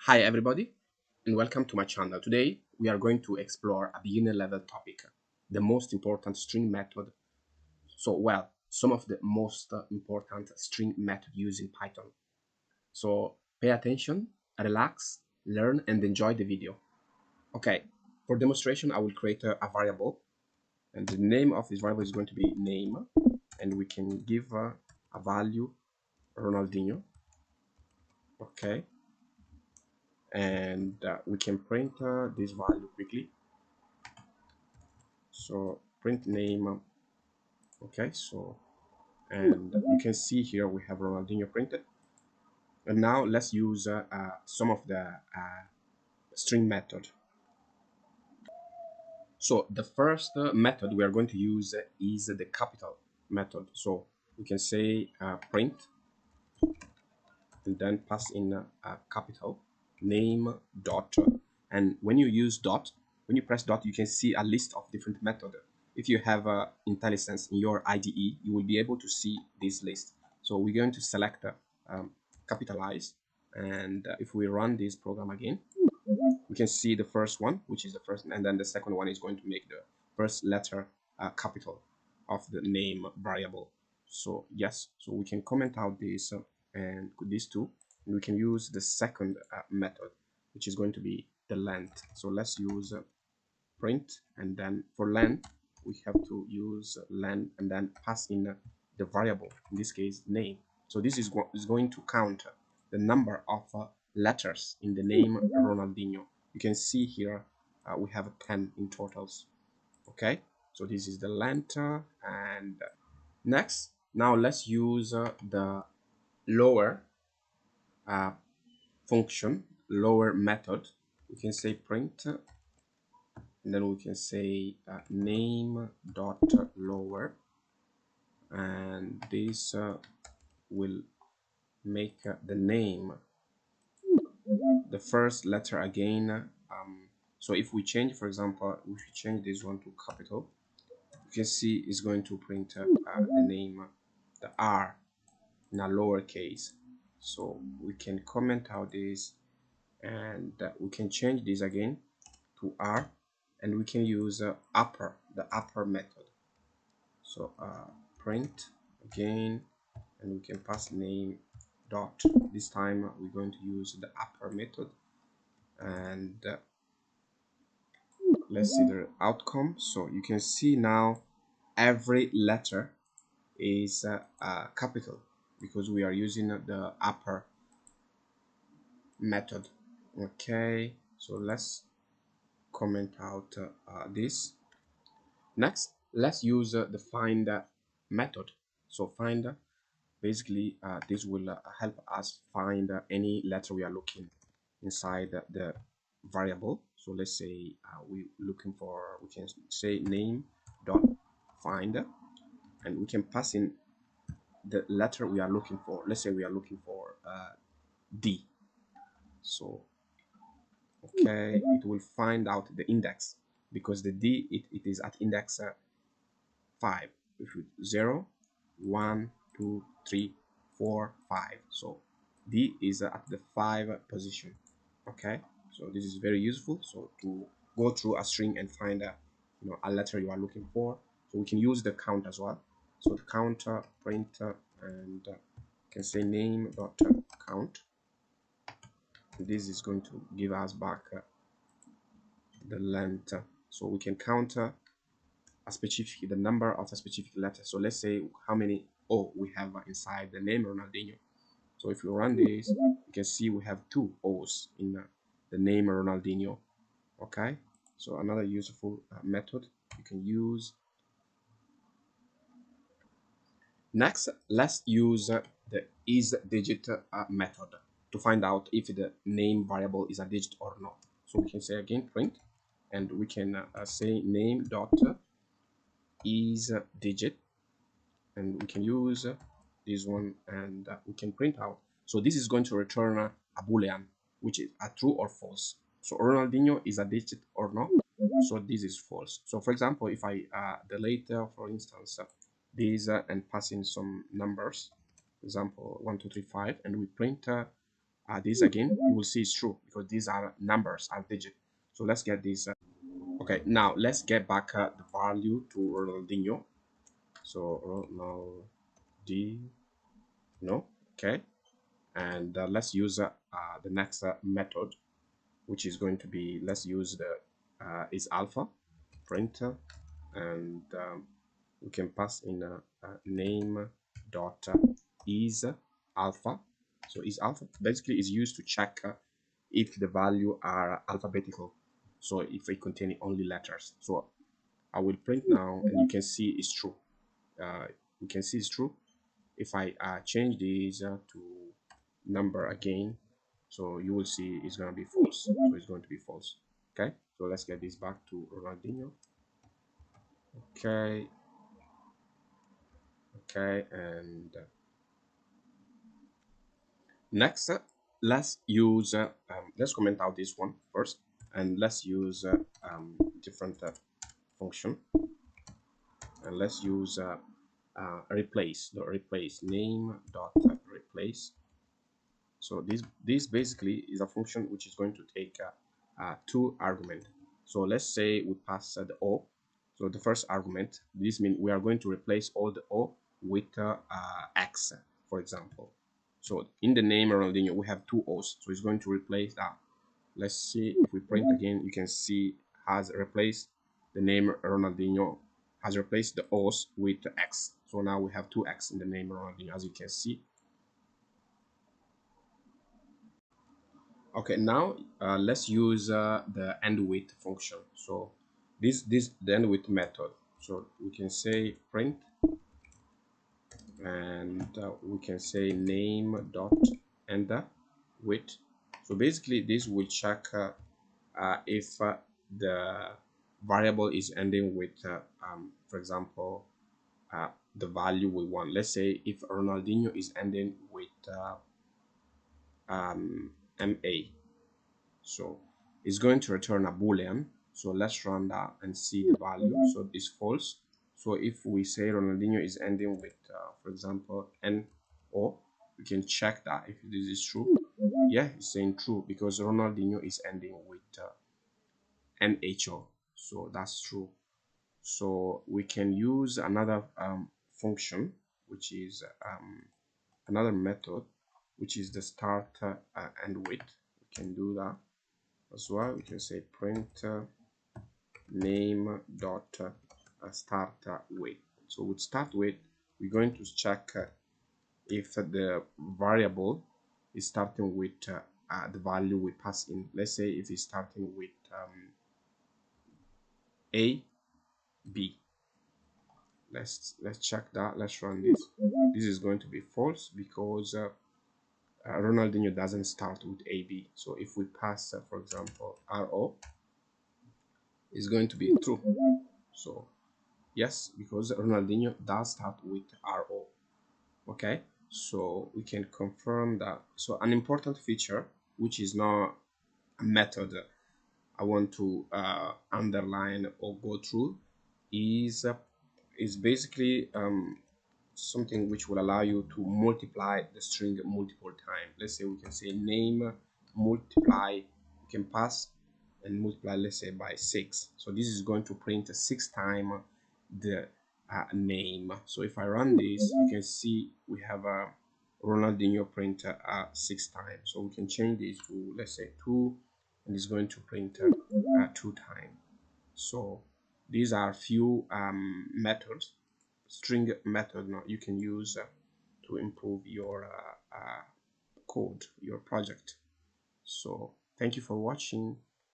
Hi everybody and welcome to my channel. Today we are going to explore a beginner level topic, the most important string method. Some of the most important string method used in Python. So pay attention, relax, learn and enjoy the video. Okay, for demonstration I will create a variable and the name of this variable is going to be name and we can give a value Ronaldinho. Okay, and we can print this value quickly. So print name. Okay, so and you can see here we have Ronaldinho printed. And now let's use some of the string method. So the first method we are going to use is the capital method. So we can say print and then pass in a capital name dot, and when you use dot, when you press dot, you can see a list of different methods. If you have IntelliSense in your IDE, you will be able to see this list. So we're going to select capitalize, and if we run this program again, we can see the first one, which is the first, and then the second one is going to make the first letter capital of the name variable. So yes, so we can comment out this and these two, and we can use the second method, which is going to be the length. So let's use print, and then for length we have to use length and then pass in the variable, in this case name. So this is going to count the number of letters in the name Ronaldinho. You can see here we have 10 in totals. Okay, so this is the length, and next, now let's use the lower uh, function, lower method. We can say print, and then we can say name dot lower, and this will make the name the first letter again. So if we change, for example, if we change this one to capital, you can see it's going to print the name, the R, in a lowercase. So we can comment out this, and we can change this again to R, and we can use the upper method. So print again, and we can pass name dot. This time we're going to use the upper method, and let's see the outcome. So you can see now every letter is capital because we are using the upper method. Okay, so let's comment out this. Next, let's use the find method. So find, basically this will help us find any letter we are looking inside the variable. So let's say we looking for, we can say name dot find, and we can pass in the letter we are looking for. Let's say we are looking for D. So okay, it will find out the index because the D, it is at index 5. If you 0 1 2 3 4 5, so D is at the 5 position. Okay, so this is very useful, so to go through a string and find a letter you are looking for. So we can use the count as well. So the counter print, and can say name dot count. This is going to give us back the length, so we can count a specific, the number of a specific letter. So let's say how many O we have inside the name Ronaldinho. So if you run this, you can see we have 2 O's in the name Ronaldinho. Okay, so another useful method you can use. Next, let's use the isDigit method to find out if the name variable is a digit or not. So we can say again print, and we can say name dot isDigit, and we can use this one, and we can print out. So this is going to return a boolean, which is a true or false. So Ronaldinho is a digit or not, so this is false. So for example, if I delete for instance these and pass in some numbers, for example 1 2 3 5, and we print this again, you will see it's true because these are numbers, are digit. So let's get this. Okay, now let's get back the value to Ronaldinho. So Ronaldinho, okay, and let's use the next method, which is going to be, let's use the is alpha printer, and we can pass in a name dot is alpha. So is alpha basically is used to check if the value are alphabetical, so if they contain only letters. So I will print now, and you can see it's true. uh, you can see it's true. If I change these to number again, so you will see it's going to be false. So it's going to be false. Okay, so let's get this back to Ronaldinho. Okay, okay, and next, let's use let's comment out this one first, and let's use different function, and let's use replace the replace name dot replace. So this basically is a function which is going to take two argument. So let's say we pass the o. So the first argument, this means we are going to replace all the o with x, for example. So in the name Ronaldinho, we have two o's, so it's going to replace that. Let's see if we print again, you can see has replaced the name Ronaldinho, has replaced the o's with x. So now we have two x in the name Ronaldinho, as you can see. Okay, now let's use the end with function. So this the end with method. So we can say print, and we can say name dot end with. So basically, this will check if the variable is ending with, for example, the value we want. Let's say if Ronaldinho is ending with MA. So it's going to return a boolean. So let's run that and see the value. So it's false. So if we say Ronaldinho is ending with for example NO, we can check that if this is true. Yeah, it's saying true because Ronaldinho is ending with NHO, so that's true. So we can use another function, which is another method, which is the start and with. We can do that as well. We can say print name dot start with. So with start with, we're going to check if the variable is starting with the value we pass in. Let's say if it's starting with a b. Let's check that. Let's run this. This is going to be false because Ronaldinho doesn't start with AB. So if we pass, for example, RO, is going to be true. So yes, because Ronaldinho does start with RO. Okay, so we can confirm that. So an important feature, which is not a method I want to underline or go through, is basically something which will allow you to multiply the string multiple times. Let's say we can say name multiply, you can pass and multiply, let's say by 6. So this is going to print a 6 time the name. So if I run this, you can see we have a Ronaldinho print 6 times. So we can change this to, let's say 2, and it's going to print 2 times. So these are few methods, string method now you can use to improve your code, your project. So thank you for watching.